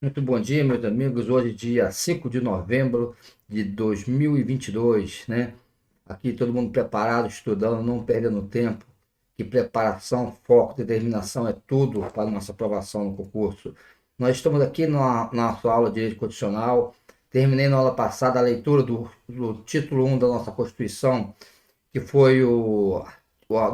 Muito bom dia, meus amigos. Hoje, dia 5 de novembro de 2022, né? Aqui todo mundo preparado, estudando, não perdendo tempo. Que preparação, foco, determinação é tudo para a nossa aprovação no concurso. Nós estamos aqui na nossa aula de Direito Constitucional. Terminei na aula passada a leitura do título 1 da nossa Constituição, que foi do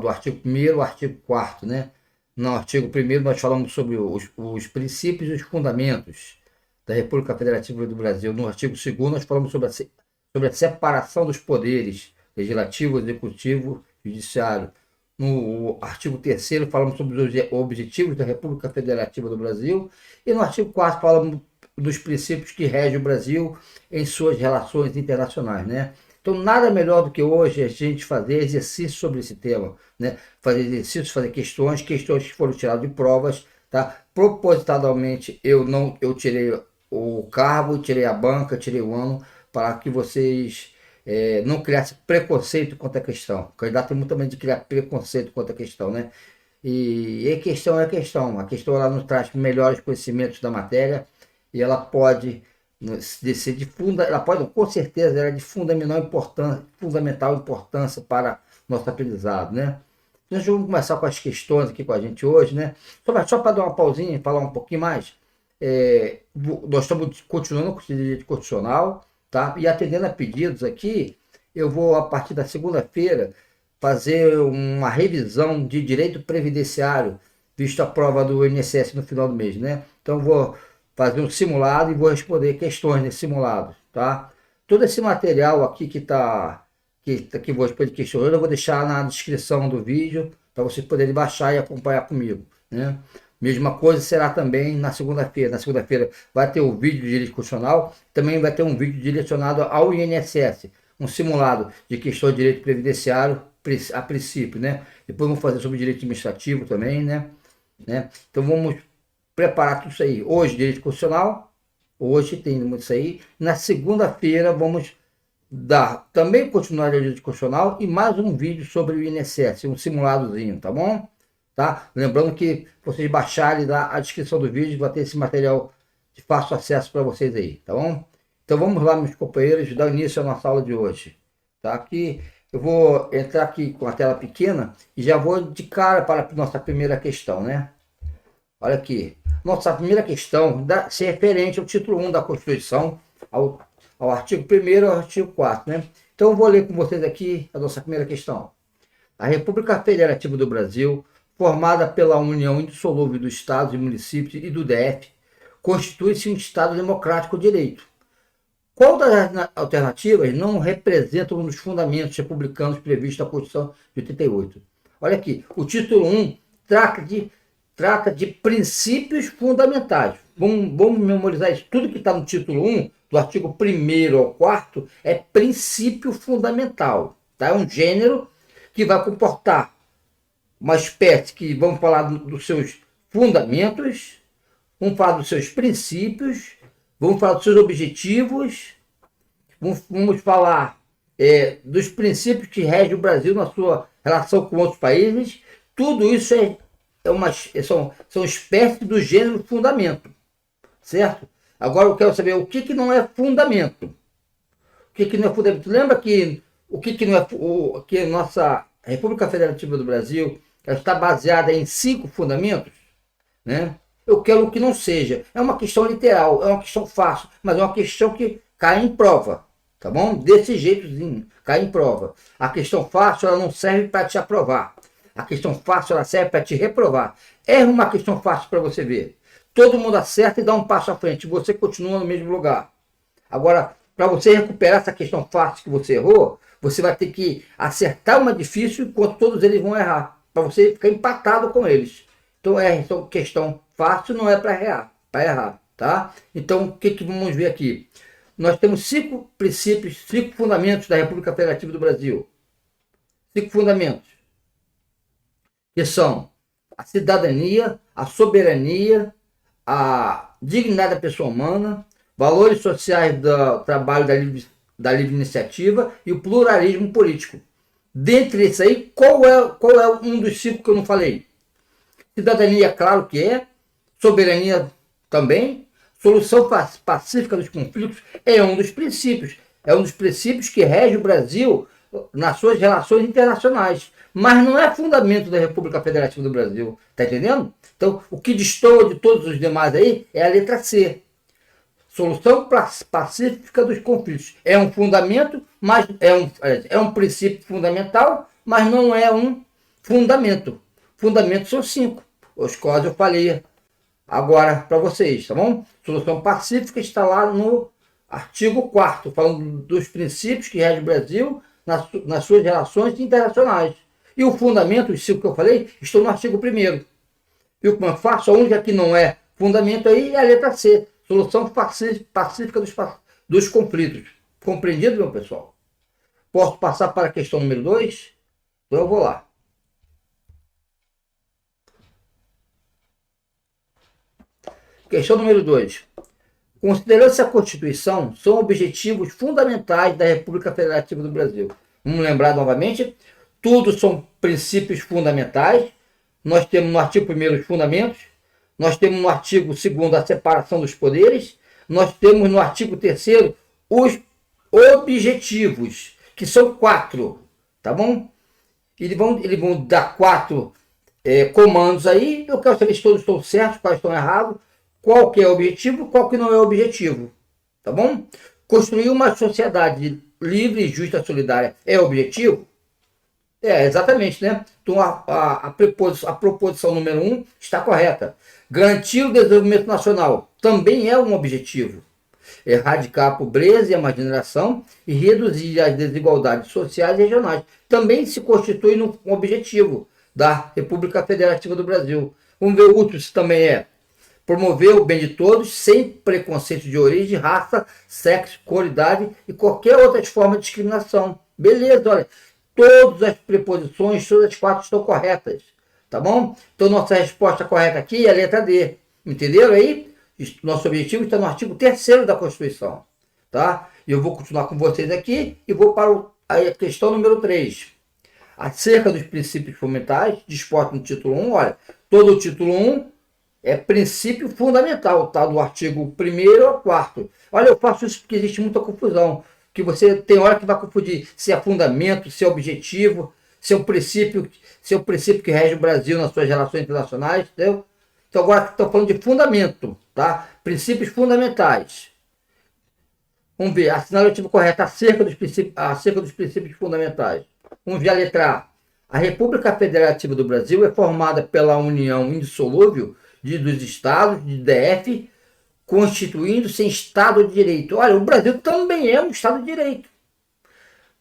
artigo 1º ao artigo 4º, né? No artigo 1º nós falamos sobre os princípios e os fundamentos da República Federativa do Brasil. No artigo 2º nós falamos sobre a separação dos poderes legislativo, executivo e judiciário. No artigo 3º falamos sobre os objetivos da República Federativa do Brasil e no artigo 4º falamos dos princípios que regem o Brasil em suas relações internacionais, né? Então, nada melhor do que hoje a gente fazer exercício sobre esse tema, né? Fazer exercícios, fazer questões que foram tiradas de provas, tá? Propositadamente, eu tirei o cargo, tirei a banca, tirei o ano, para que vocês não criassem preconceito quanto à questão. O candidato tem muito também de criar preconceito quanto à questão, né? E a questão é a questão. A questão ela nos traz melhores conhecimentos da matéria e ela pode ser de ela pode, com certeza, ela é de fundamental importância para nosso aprendizado, né? Então, vamos começar com as questões aqui com a gente hoje, né? Só para dar uma pausinha e falar um pouquinho mais, nós estamos continuando com o direito constitucional, tá? E atendendo a pedidos aqui, eu vou, a partir da segunda-feira, fazer uma revisão de direito previdenciário, visto a prova do INSS no final do mês, né? Então, vou fazer um simulado e vou responder questões nesse simulado, tá? Todo esse material aqui que vou responder questões, eu vou deixar na descrição do vídeo para vocês poderem baixar e acompanhar comigo, né? Mesma coisa será também na segunda-feira. Na segunda-feira vai ter o vídeo de direito constitucional, também vai ter um vídeo direcionado ao INSS, um simulado de questões de direito previdenciário a princípio, né? Depois vamos fazer sobre direito administrativo também, né? Então vamos preparar tudo isso aí. Hoje, direito constitucional, hoje tem muito isso aí. Na segunda-feira, vamos dar também continuidade ao direito constitucional e mais um vídeo sobre o INSS, um simuladozinho, tá bom? Tá? Lembrando que vocês baixarem a descrição do vídeo, vai ter esse material de fácil acesso para vocês aí, tá bom? Então vamos lá, meus companheiros, dar início à nossa aula de hoje. Tá? Aqui eu vou entrar aqui com a tela pequena e já vou de cara para a nossa primeira questão, né? Olha aqui. Nossa primeira questão se referente ao título 1 da Constituição, ao artigo 1º e ao artigo 4º, né? Então eu vou ler com vocês aqui a nossa primeira questão. A República Federativa do Brasil, formada pela união indissolúvel dos estados e municípios e do DF, constitui-se um Estado democrático de direito. Qual das alternativas não representa um dos fundamentos republicanos previstos na Constituição de 88? Olha aqui, o título 1 trata de princípios fundamentais. Vamos memorizar isso. Tudo que está no título 1, do artigo 1º ao 4º, é princípio fundamental. Tá? É um gênero que vai comportar uma espécie que vamos falar dos seus fundamentos, vamos falar dos seus princípios, vamos falar dos seus objetivos, vamos falar dos princípios que regem o Brasil na sua relação com outros países. Tudo isso são espécies do gênero fundamento, certo? Agora eu quero saber o que não é fundamento. O que não é fundamento? Lembra que o que não é que a nossa República Federativa do Brasil ela está baseada em 5 fundamentos, né? Eu quero que não seja. É uma questão literal, é uma questão fácil, mas é uma questão que cai em prova, tá bom? Desse jeitozinho, cai em prova. A questão fácil ela não serve para te aprovar. A questão fácil ela serve para te reprovar. Erra uma questão fácil para você ver. Todo mundo acerta e dá um passo à frente. Você continua no mesmo lugar. Agora, para você recuperar essa questão fácil que você errou, você vai ter que acertar uma difícil enquanto todos eles vão errar. Para você ficar empatado com eles. Então, questão fácil não é para errar, tá? Então, o que vamos ver aqui? Nós temos 5 princípios, 5 fundamentos da República Federativa do Brasil. 5 fundamentos. Que são a cidadania, a soberania, a dignidade da pessoa humana, valores sociais do trabalho da livre iniciativa e o pluralismo político. Dentre esses aí, qual é um dos 5 que eu não falei? Cidadania, claro que é. Soberania também. Solução pacífica dos conflitos é um dos princípios. É um dos princípios que rege o Brasil nas suas relações internacionais. Mas não é fundamento da República Federativa do Brasil. Está entendendo? Então, o que destoa de todos os demais aí é a letra C. Solução pacífica dos conflitos. É um fundamento, mas é um princípio fundamental, mas não é um fundamento. Fundamentos são 5, os quais eu falei agora para vocês, tá bom? Solução pacífica está lá no artigo 4º, falando dos princípios que regem o Brasil nas suas relações internacionais. E o fundamento, os 5 que eu falei, estão no artigo 1º. Viu como eu faço? A única que não é fundamento aí é a letra C. Solução pacífica dos conflitos. Compreendido, meu pessoal? Posso passar para a questão número 2? Então eu vou lá. Questão número 2. Considerando-se a Constituição, são objetivos fundamentais da República Federativa do Brasil. Vamos lembrar novamente, tudo são princípios fundamentais. Nós temos no artigo 1º os fundamentos, nós temos no artigo 2º a separação dos poderes, nós temos no artigo 3º os objetivos, que são 4, tá bom? Eles vão dar 4 comandos aí, eu quero saber se todos estão certos, quais estão errados, qual que é o objetivo, qual que não é o objetivo, tá bom? Construir uma sociedade livre, justa, solidária é o objetivo? Exatamente, né? Então a proposição número 1 está correta. Garantir o desenvolvimento nacional também é um objetivo. Erradicar a pobreza e a marginalização e reduzir as desigualdades sociais e regionais também se constitui um objetivo da República Federativa do Brasil. Vamos ver o último se também é. Promover o bem de todos, sem preconceito de origem, raça, sexo, cor, idade e qualquer outra forma de discriminação. Beleza, olha. Todas as preposições, todas as 4 estão corretas. Tá bom? Então, nossa resposta correta aqui é a letra D. Entenderam aí? Nosso objetivo está no artigo 3º da Constituição. Tá? E eu vou continuar com vocês aqui e vou para a questão número 3. Acerca dos princípios fundamentais, disposto no título 1. Olha, todo o título 1 é princípio fundamental, tá? Do artigo 1º ao 4º. Olha, eu faço isso porque existe muita confusão. Que você tem hora que vai confundir se é fundamento, se é objetivo, se é um princípio que rege o Brasil nas suas relações internacionais, entendeu? Então agora estou falando de fundamento, tá? Princípios fundamentais. Vamos ver, a assinalativa correta acerca dos princípios fundamentais. Vamos ver a letra A. A República Federativa do Brasil é formada pela união indissolúvel dos estados, de DF, constituindo-se em Estado de Direito. Olha, o Brasil também é um Estado de Direito.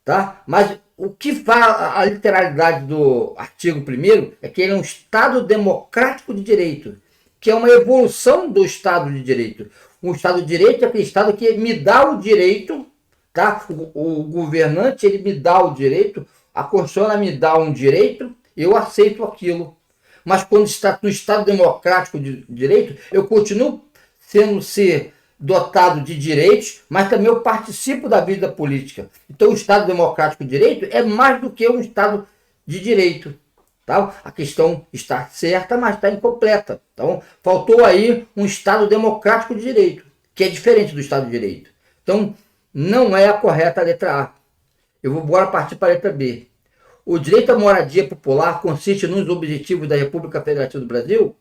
Tá? Mas o que fala a literalidade do artigo 1º é que ele é um Estado democrático de direito, que é uma evolução do Estado de Direito. Um Estado de Direito é aquele Estado que me dá o direito, tá? O governante ele me dá o direito, a Constituição me dá um direito, eu aceito aquilo. Mas quando está no Estado democrático de direito, eu continuo ser dotado de direitos, mas também eu participo da vida política. Então o Estado democrático de direito é mais do que um Estado de direito. Tá? A questão está certa, mas está incompleta. Então faltou aí um Estado democrático de direito, que é diferente do Estado de direito. Então não é a correta a letra A. Eu vou agora partir para a letra B. O direito à moradia popular consiste nos objetivos da República Federativa do Brasil?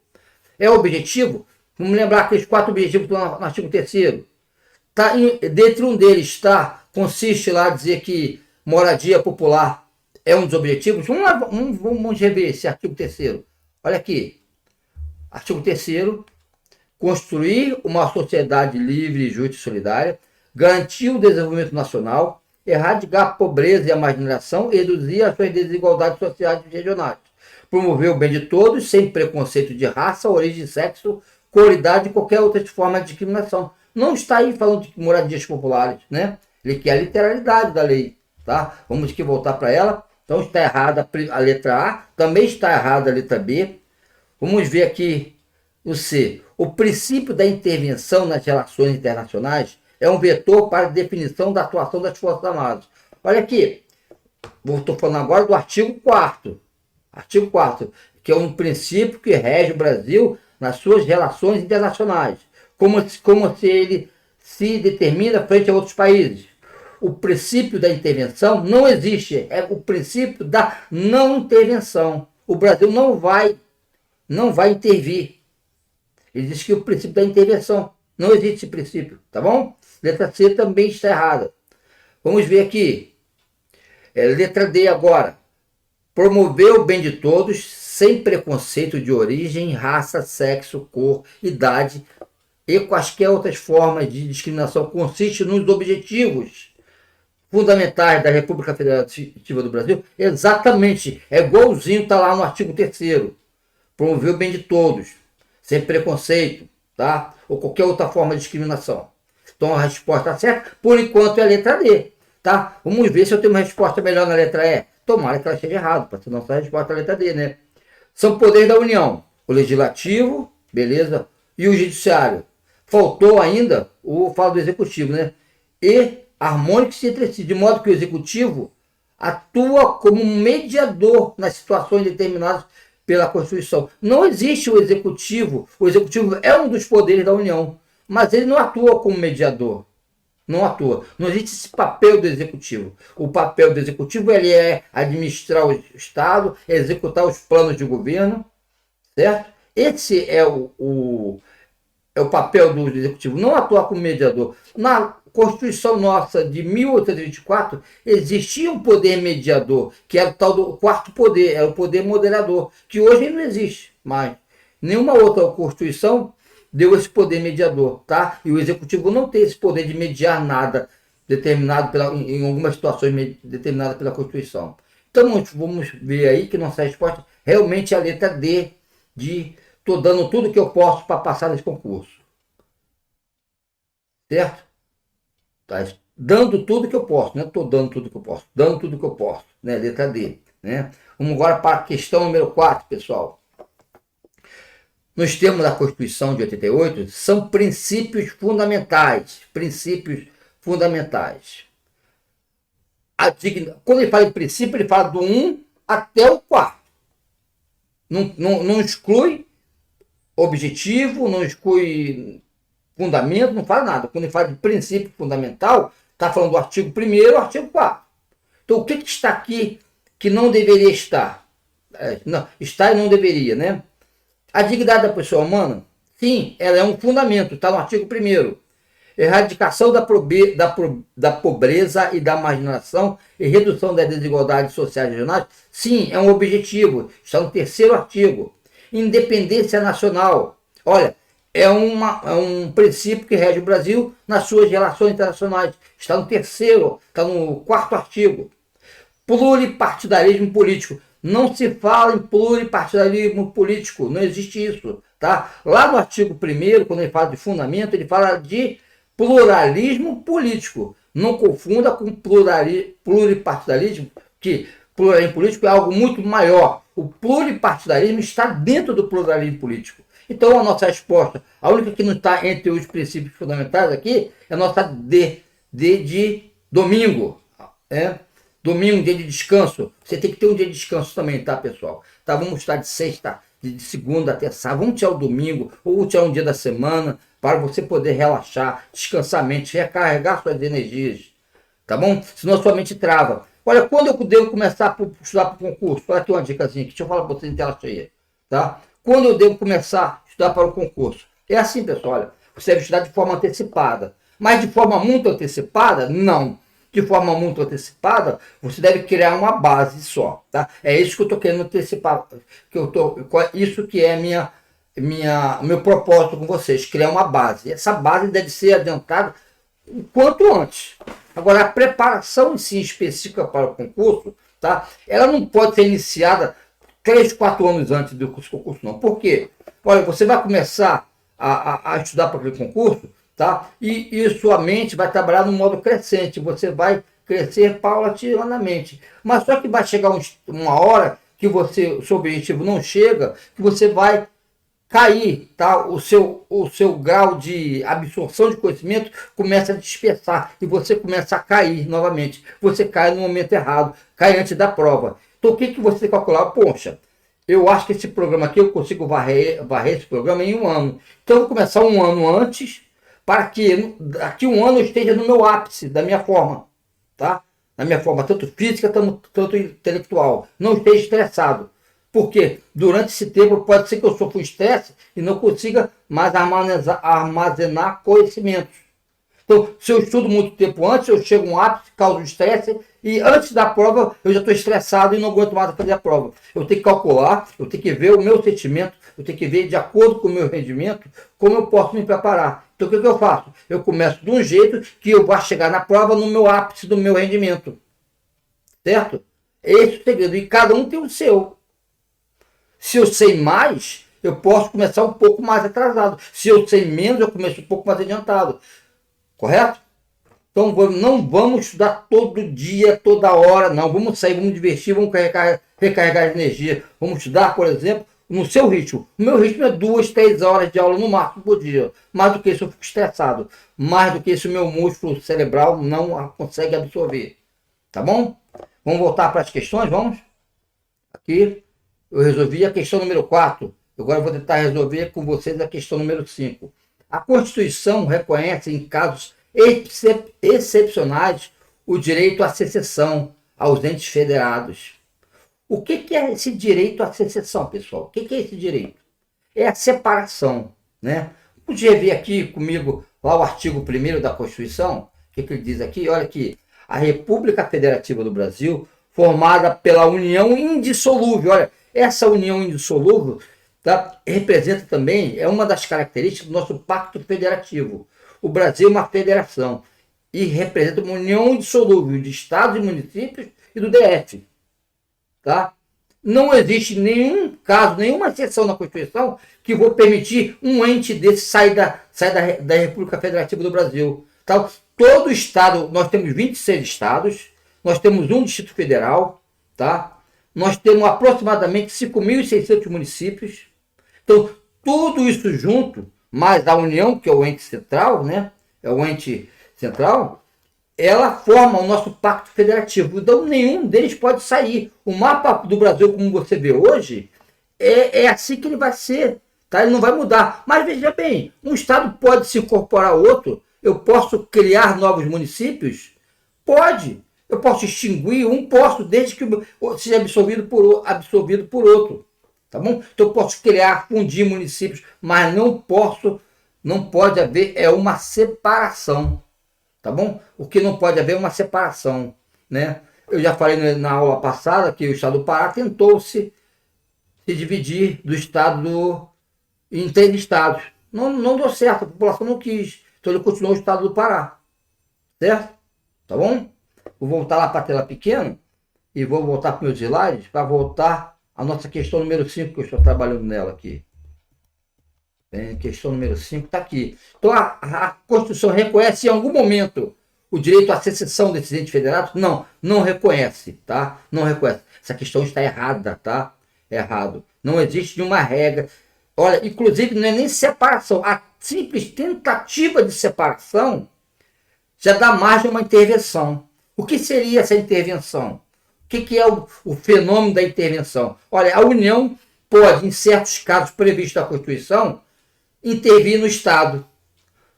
É o objetivo? Vamos lembrar aqueles 4 objetivos que estão no artigo 3º. Tá, dentre um deles consiste lá dizer que moradia popular é um dos objetivos. Vamos rever esse artigo 3º. Olha aqui. Artigo 3º. Construir uma sociedade livre, justa e solidária. Garantir o desenvolvimento nacional. Erradicar a pobreza e a marginalização. E reduzir as suas desigualdades sociais e regionais. Promover o bem de todos, sem preconceito de raça, origem, sexo, cor, idade e qualquer outra forma de discriminação. Não está aí falando de moradias populares, né? Ele quer a literalidade da lei, tá? Vamos aqui voltar para ela. Então está errada a letra A, também está errada a letra B. Vamos ver aqui o C. O princípio da intervenção nas relações internacionais é um vetor para a definição da atuação das Forças Armadas. Olha aqui, estou falando agora do artigo 4º. Artigo 4º, que é um princípio que rege o Brasil nas suas relações internacionais. como se ele se determina frente a outros países. O princípio da intervenção não existe, é o princípio da não intervenção. O Brasil não vai intervir. Ele diz que o princípio da intervenção não existe esse princípio, tá bom? Letra C também está errada. Vamos ver aqui. Letra D agora. Promover o bem de todos sem preconceito de origem, raça, sexo, cor, idade e quaisquer outras formas de discriminação consiste nos objetivos fundamentais da República Federativa do Brasil. Exatamente, é igualzinho, está lá no artigo 3º. Promover o bem de todos, sem preconceito, tá? Ou qualquer outra forma de discriminação. Então a resposta certa, por enquanto, é a letra D, tá? Vamos ver se eu tenho uma resposta melhor na letra E. Tomara que ela esteja errada, para ser nossa resposta a letra D, né? São poderes da União, o Legislativo, beleza? E o Judiciário. Faltou ainda o falo do Executivo, né? E harmônicos entre si, de modo que o Executivo atua como um mediador nas situações determinadas pela Constituição. Não existe o Executivo é um dos poderes da União, mas ele não atua como mediador. Não atua. Não existe esse papel do Executivo. O papel do Executivo ele é administrar o Estado, executar os planos de governo, certo? Esse é o papel do Executivo, não atuar como mediador. Na Constituição nossa de 1824, existia um poder mediador, que era o tal do quarto poder, era o poder moderador, que hoje não existe mais. Nenhuma outra Constituição deu esse poder mediador, tá? E o Executivo não tem esse poder de mediar nada determinado em algumas situações determinadas pela Constituição. Então vamos ver aí que nossa resposta realmente é a letra D, de estou dando tudo que eu posso para passar nesse concurso. Certo? Tá? Dando tudo que eu posso, não estou dando tudo que eu posso, dando tudo que eu posso, né? Letra D, né? Vamos agora para a questão número 4, pessoal. Nos termos da Constituição de 88, são princípios fundamentais. Princípios fundamentais. Quando ele fala em princípio, ele fala do 1 até o 4. Não exclui objetivo, não exclui fundamento, não fala nada. Quando ele fala de princípio fundamental, está falando do artigo 1º e artigo 4. Então, o que está aqui que não deveria estar? Não, está e não deveria, né? A dignidade da pessoa humana, sim, ela é um fundamento, está no artigo 1º. Erradicação da pobreza e da marginação e redução das desigualdades sociais e regionais, sim, é um objetivo, está no 3º artigo. Independência nacional, olha, é um princípio que rege o Brasil nas suas relações internacionais, está no 3º, está no 4º artigo. Pluripartidarismo político. Não se fala em pluripartidarismo político, não existe isso, tá? Lá no artigo 1º, quando ele fala de fundamento, ele fala de pluralismo político. Não confunda com pluripartidarismo, que pluralismo político é algo muito maior. O pluripartidarismo está dentro do pluralismo político. Então a nossa resposta, a única que não está entre os princípios fundamentais aqui, é a nossa D de domingo, Domingo, dia de descanso. Você tem que ter um dia de descanso também, tá, pessoal? Tá, vamos estar de sexta, de segunda até sábado. Vamos tirar o domingo ou tirar um dia da semana para você poder relaxar, descansar a mente, recarregar suas energias. Tá bom? Senão sua mente trava. Olha, quando eu devo começar a estudar para o concurso? Olha aqui uma dicasinha, deixa eu falar para vocês em tela cheia. Tá? Quando eu devo começar a estudar para o concurso? É assim, pessoal. Olha, você deve estudar de forma antecipada. Mas de forma muito antecipada, não. De forma muito antecipada, você deve criar uma base só, tá? É isso que eu estou querendo antecipar, isso que é meu propósito com vocês, criar uma base. Essa base deve ser adiantada o quanto antes. Agora, a preparação em si específica para o concurso, tá? Ela não pode ser iniciada 3, 4 anos antes do concurso, não. Por quê? Olha, você vai começar a estudar para aquele concurso, tá? E sua mente vai trabalhar no modo crescente, você vai crescer paulatinamente. Mas só que vai chegar uma hora que o seu objetivo não chega, que você vai cair, tá? O seu grau de absorção de conhecimento começa a dispersar e você começa a cair novamente. Você cai no momento errado, cai antes da prova. Então o que você calcular? Poxa, eu acho que esse programa aqui eu consigo varrer esse programa em um ano. Então eu vou começar um ano antes, para que daqui um ano eu esteja no meu ápice, da minha forma, tá? Na minha forma, tanto física, tanto intelectual. Não esteja estressado. Porque durante esse tempo pode ser que eu sofra um estresse e não consiga mais armazenar conhecimentos. Então, se eu estudo muito tempo antes, eu chego a um ápice, causa um estresse, e antes da prova eu já estou estressado e não aguento mais fazer a prova. Eu tenho que calcular, eu tenho que ver o meu sentimento, eu tenho que ver de acordo com o meu rendimento, como eu posso me preparar. Então, o que eu faço? Eu começo de um jeito que eu vou chegar na prova no meu ápice do meu rendimento. Certo? Esse é o segredo. E cada um tem o seu. Se eu sei mais, eu posso começar um pouco mais atrasado. Se eu sei menos, eu começo um pouco mais adiantado. Correto? Então não vamos estudar todo dia, toda hora, não. Vamos sair, vamos divertir, vamos recarregar energia. Vamos estudar, por exemplo, no seu ritmo. O meu ritmo é 2, 3 horas de aula no máximo por dia. Mais do que isso eu fico estressado. Mais do que isso o meu músculo cerebral não consegue absorver. Tá bom? Vamos voltar para as questões, vamos? Aqui eu resolvi a questão número 4. Agora eu vou tentar resolver com vocês a questão número 5. A Constituição reconhece em casos excepcionais o direito à secessão aos entes federados. O que é esse direito à secessão, pessoal? O que é esse direito? É a separação, né? Podia ver aqui comigo lá o artigo 1º da Constituição, o que ele diz aqui? Olha aqui, a República Federativa do Brasil, formada pela união indissolúvel, olha, essa união indissolúvel tá, representa também, é uma das características do nosso pacto federativo. O Brasil é uma federação e representa uma união indissolúvel de estados e municípios e do DF. Tá? Não existe nenhum caso, nenhuma exceção na Constituição que vou permitir um ente desse sair da República Federativa do Brasil. Tá? Todo estado, nós temos 26 estados, nós temos um Distrito Federal, tá? Nós temos aproximadamente 5.600 municípios. Então, tudo isso junto, mais a União, que é o ente central, né? É o ente central, ela forma o nosso pacto federativo. Então, nenhum deles pode sair. O mapa do Brasil, como você vê hoje, é assim que ele vai ser. Tá? Ele não vai mudar. Mas veja bem, um estado pode se incorporar a outro. Eu posso criar novos municípios? Pode. Eu posso extinguir um, posso, desde que seja absorvido por outro. Tá bom? Então eu posso criar, fundir municípios, mas não pode haver uma separação. Tá bom? O que não pode haver é uma separação, né? Eu já falei na aula passada que o estado do Pará tentou se dividir do estado em 3 estados. Não deu certo, a população não quis. Então ele continuou o estado do Pará. Certo? Tá bom? Vou voltar lá para a tela pequena e vou voltar para os meus slides para voltar à nossa questão número 5 que eu estou trabalhando nela aqui. Questão número 5 está aqui. Então, a Constituição reconhece em algum momento o direito à secessão desses entes federados? Não reconhece, tá? Não reconhece. Essa questão está errada, tá? Errado. Não existe nenhuma regra. Olha, inclusive não é nem separação. A simples tentativa de separação já dá margem a uma intervenção. O que seria essa intervenção? O que é o fenômeno da intervenção? Olha, a União pode, em certos casos previstos na Constituição, intervir no Estado.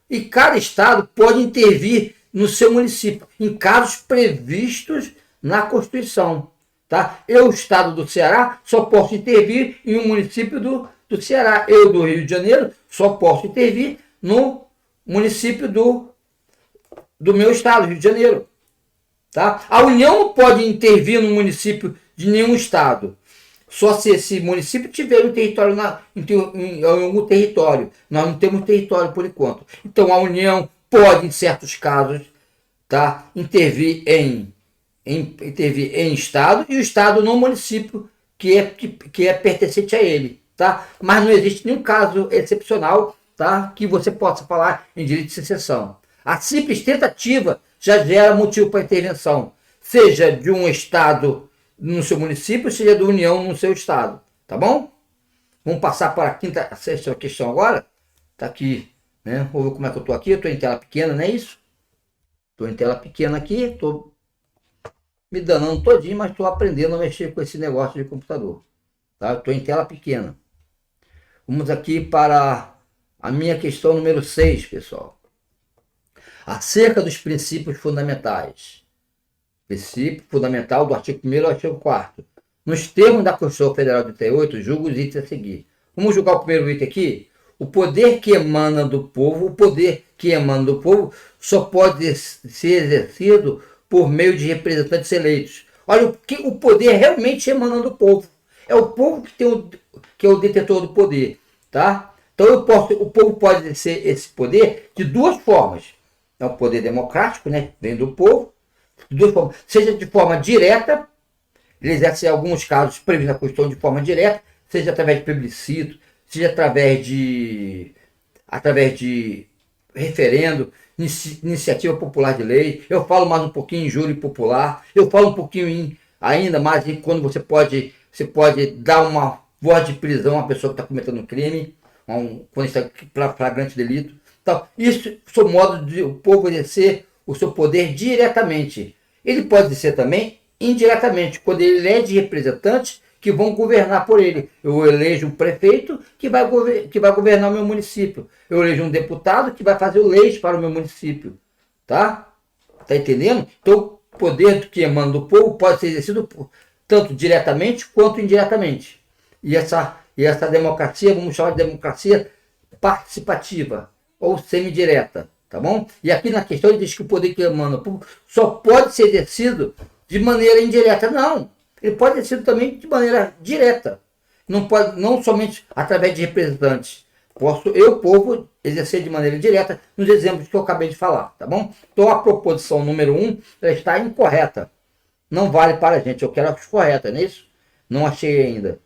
E cada Estado pode intervir no seu município, em casos previstos na Constituição. Tá? Eu, Estado do Ceará, só posso intervir em um município do Ceará. Eu, do Rio de Janeiro, só posso intervir no município do meu Estado, Rio de Janeiro. Tá? A União não pode intervir no município de nenhum Estado. Só se esse município tiver um território em algum território. Nós não temos território por enquanto. Então a União pode, em certos casos, tá, intervir em Estado e o Estado no município que é pertencente a ele. Tá? Mas não existe nenhum caso excepcional, tá, que você possa falar em direito de secessão. A simples tentativa já gera motivo para intervenção, seja de um Estado no seu município, seja da União no seu Estado. Tá bom? Vamos passar para a sexta questão agora. Tá aqui, né? Vamos ver como é que eu estou aqui. Eu estou em tela pequena, não é isso? Estou em tela pequena aqui, estou me danando todinho, mas estou aprendendo a mexer com esse negócio de computador. Tá? Eu estou em tela pequena. Vamos aqui para a minha questão número 6, pessoal. Acerca dos princípios fundamentais. Princípio fundamental do artigo 1º ao artigo 4º. Nos termos da Constituição Federal de 88, julgo os itens a seguir. Vamos julgar o primeiro item aqui? O poder que emana do povo, só pode ser exercido por meio de representantes eleitos. Olha, o poder realmente emana do povo. É o povo que é o detentor do poder, tá? Então o povo pode exercer esse poder de duas formas. É um poder democrático, né? Vem do povo. De duas formas. Seja de forma direta, ele exerce em alguns casos previstos na Constituição de forma direta, seja através de plebiscito, seja através de referendo, iniciativa popular de lei. Eu falo mais um pouquinho em júri popular, eu falo um pouquinho ainda mais em quando você pode dar uma voz de prisão a uma pessoa que está cometendo um crime, quando está para flagrante delito. Então, isso é o modo de o povo exercer o seu poder diretamente. Ele pode exercer também indiretamente, quando ele elege representantes que vão governar por ele. Eu elejo um prefeito que vai governar o meu município. Eu elejo um deputado que vai fazer leis para o meu município. Tá? Tá entendendo? Então, o poder que emana do povo pode ser exercido tanto diretamente quanto indiretamente. E essa democracia, vamos chamar de democracia participativa ou semidireta, tá bom? E aqui na questão ele diz que o poder que emana do povo só pode ser exercido de maneira indireta. Não, ele pode ser exercido também de maneira direta. Não somente através de representantes. Posso eu, povo, exercer de maneira direta nos exemplos que eu acabei de falar, tá bom? Então a proposição número 1 ela está incorreta. Não vale para a gente, eu quero as corretas, não é isso? Não achei ainda.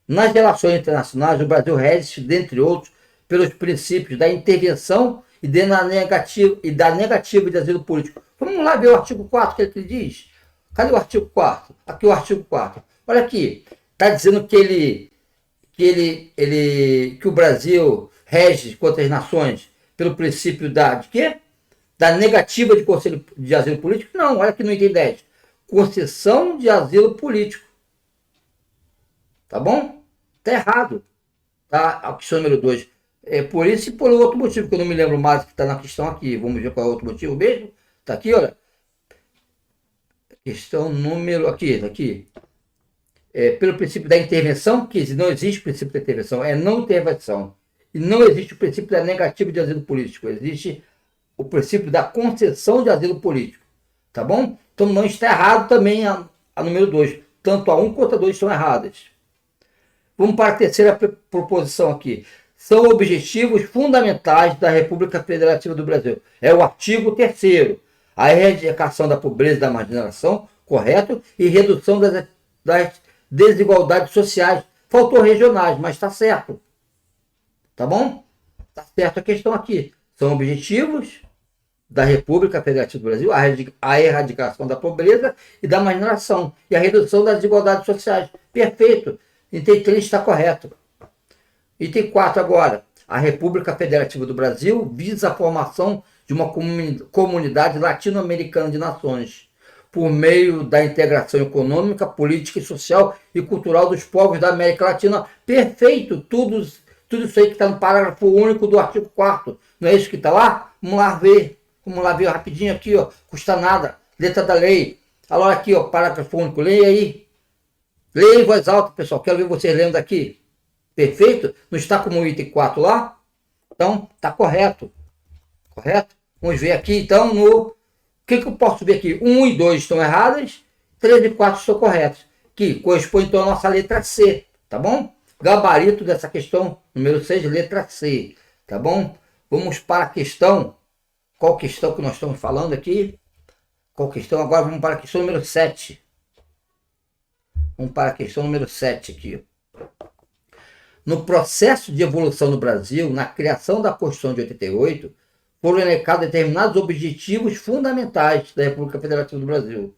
Nas relações internacionais, o Brasil rege, dentre outros, pelos princípios da intervenção e da negativa de asilo político. Vamos lá ver o artigo 4 que ele diz. Cadê o artigo 4? Aqui o artigo 4. Olha aqui, está dizendo que o Brasil rege contra as nações pelo princípio de quê? Da negativa de conselho de asilo político? Não, olha aqui no item 10. Concessão de asilo político. Tá bom? Tá errado. Tá? A questão número 2. É por isso e por outro motivo, que eu não me lembro mais que está na questão aqui. Vamos ver qual é o outro motivo mesmo. Tá aqui, olha. Questão número... Aqui. Pelo princípio da intervenção, que não existe o princípio da intervenção, é não intervenção. E não existe o princípio da negativa de asilo político. Existe o princípio da concessão de asilo político. Tá bom? Então não está errado também a número 2. Tanto a 1 quanto a 2 estão erradas. Vamos para a terceira proposição aqui. São objetivos fundamentais da República Federativa do Brasil. É o artigo 3º. A erradicação da pobreza e da marginação, correto? E redução das desigualdades sociais. Faltou regionais, mas está certo. Tá bom? Está certo a questão aqui. São objetivos da República Federativa do Brasil, a erradicação da pobreza e da marginação e a redução das desigualdades sociais. Perfeito. Item 3 está correto. Item 4 agora. A República Federativa do Brasil visa a formação de uma comunidade latino-americana de nações, por meio da integração econômica, política, social e cultural dos povos da América Latina. Perfeito! Tudo isso aí que está no parágrafo único do artigo 4º. Não é isso que está lá? Vamos lá ver rapidinho aqui, ó. Custa nada. Letra da lei. Olha aqui, ó, parágrafo único. Leia aí. Leia em voz alta, pessoal. Quero ver vocês lendo aqui. Perfeito? Não está como o item 4 lá? Então, está correto. Correto? Vamos ver aqui, então, no... O que eu posso ver aqui? 1 e 2 estão erradas. 3 e 4 estão corretos. Que corresponde, então, à nossa letra C. Tá bom? Gabarito dessa questão número 6, letra C. Tá bom? Vamos para a questão... Qual questão que nós estamos falando aqui? Qual questão? Agora vamos para a questão número 7. Vamos para a questão número 7 aqui. No processo de evolução no Brasil, na criação da Constituição de 88, foram elencados determinados objetivos fundamentais da República Federativa do Brasil.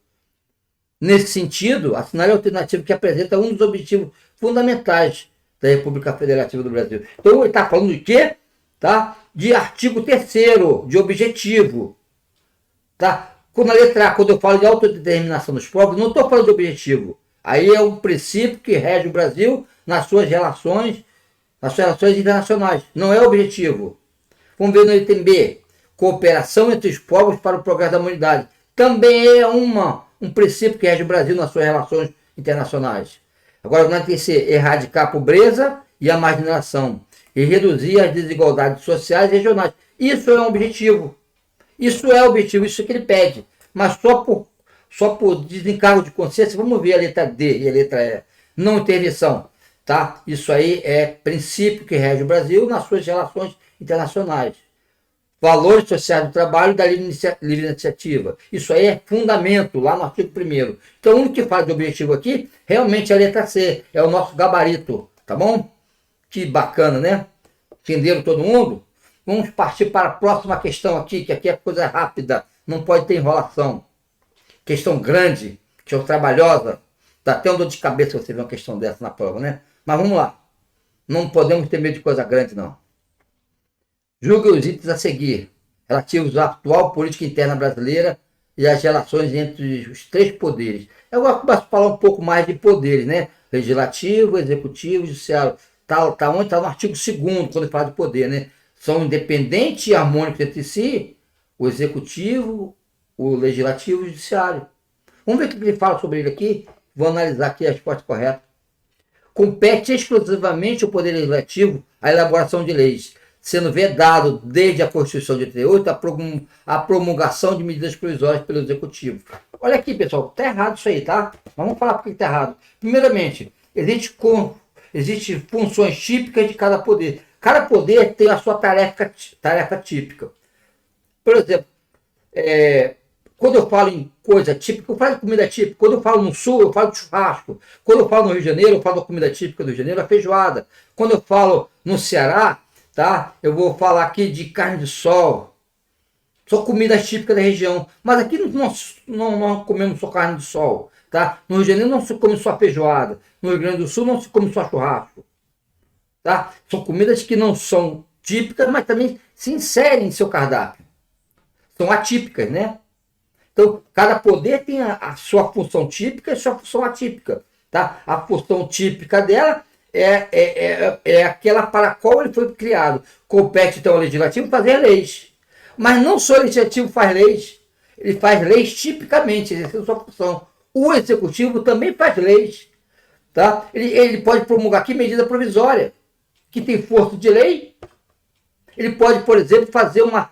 Nesse sentido, assinale a alternativa que apresenta um dos objetivos fundamentais da República Federativa do Brasil. Então, ele está falando de quê? Tá? De artigo 3º, de objetivo. Tá? Como a letra A, quando eu falo de autodeterminação dos povos, não estou falando de objetivo. Aí é um princípio que rege o Brasil nas suas relações internacionais. Não é o objetivo. Vamos ver no item B. Cooperação entre os povos para o progresso da humanidade. Também é um princípio que rege o Brasil nas suas relações internacionais. Agora, no item C. Erradicar a pobreza e a marginação e reduzir as desigualdades sociais e regionais. Isso é um objetivo. Isso é o objetivo, isso que ele pede. Mas só por desencargo de consciência, vamos ver a letra D e a letra E. Não intervenção. Tá? Isso aí é princípio que rege o Brasil nas suas relações internacionais. Valores sociais do trabalho e da livre iniciativa. Isso aí é fundamento, lá no artigo 1º. Então, o único que fala de objetivo aqui, realmente é a letra C. É o nosso gabarito. Tá bom? Que bacana, né? Entenderam todo mundo? Vamos partir para a próxima questão aqui, que aqui é coisa rápida. Não pode ter enrolação. Questão grande, questão trabalhosa. Dá até uma dor de cabeça você ver uma questão dessa na prova, né? Mas vamos lá. Não podemos ter medo de coisa grande, não. Julgue os itens a seguir, relativos à atual política interna brasileira e às relações entre os três poderes. Eu começo a falar um pouco mais de poderes, né? Legislativo, executivo, judiciário. Tá onde? Está no artigo 2º, quando ele fala de poder, né? São independentes e harmônicos entre si, o executivo, o legislativo e o judiciário. Vamos ver o que ele fala sobre ele aqui. Vou analisar aqui a resposta correta. Compete exclusivamente ao Poder Legislativo a elaboração de leis, sendo vedado desde a Constituição de 88 a promulgação de medidas provisórias pelo Executivo. Olha aqui, pessoal, está errado isso aí, tá? Mas vamos falar por que está errado. Primeiramente, existem funções típicas de cada poder. Cada poder tem a sua tarefa típica. Por exemplo, quando eu falo em coisa típica, eu falo de comida típica. Quando eu falo no Sul, eu falo de churrasco. Quando eu falo no Rio de Janeiro, eu falo da comida típica do Rio de Janeiro, a feijoada. Quando eu falo no Ceará, tá? Eu vou falar aqui de carne de sol. São comidas típicas da região. Mas aqui não comemos só carne de sol. Tá? No Rio de Janeiro não se come só feijoada. No Rio Grande do Sul não se come só churrasco. Tá? São comidas que não são típicas, mas também se inserem em seu cardápio. São atípicas, né? Então, cada poder tem a sua função típica e a sua função atípica. Tá? A função típica dela é aquela para a qual ele foi criado. Compete, então, ao legislativo fazer leis. Mas não só o legislativo faz leis. Ele faz leis tipicamente, exercendo sua função. O executivo também faz leis. Tá? Ele pode promulgar aqui medida provisória, que tem força de lei. Ele pode, por exemplo, fazer uma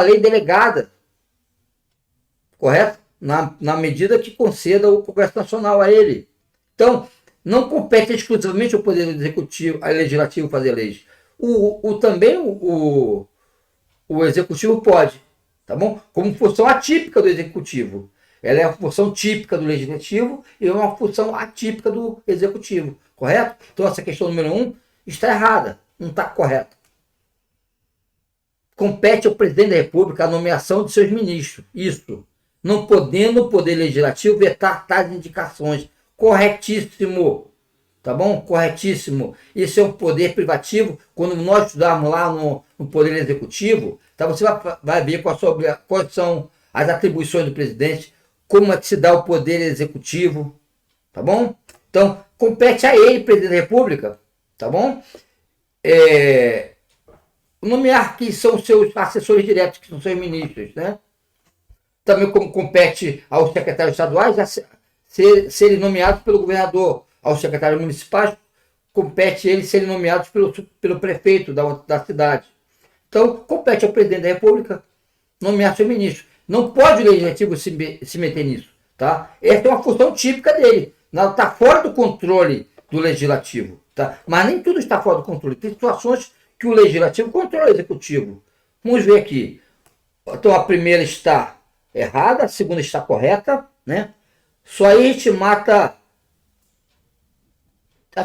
lei delegada. Correto? Na medida que conceda o Congresso Nacional a ele. Então, não compete exclusivamente ao Poder Executivo, ao Legislativo fazer leis. Também o Executivo pode, tá bom? Como função atípica do Executivo. Ela é a função típica do Legislativo e é uma função atípica do Executivo. Correto? Então, essa questão número 1 está errada, não está correta. Compete ao Presidente da República a nomeação de seus ministros. Isso. Não podendo o Poder Legislativo vetar tais indicações. Corretíssimo. Tá bom? Corretíssimo. Isso é um poder privativo. Quando nós estudarmos lá no Poder Executivo, tá? Você vai ver quais são as atribuições do presidente, como é que se dá o Poder Executivo. Tá bom? Então, compete a ele, Presidente da República. Tá bom? Nomear quem são os seus assessores diretos, que são seus ministros, né? Também como compete aos secretários estaduais serem nomeados pelo governador, aos secretários municipais compete eles serem nomeados pelo prefeito da cidade. Então, compete ao Presidente da República nomear seu ministro. Não pode o Legislativo se meter nisso. Tá? Essa é uma função típica dele. Está fora do controle do Legislativo. Tá? Mas nem tudo está fora do controle. Tem situações que o Legislativo controla o Executivo. Vamos ver aqui. Então, a primeira está errada, a segunda está correta, né? Só aí a gente mata.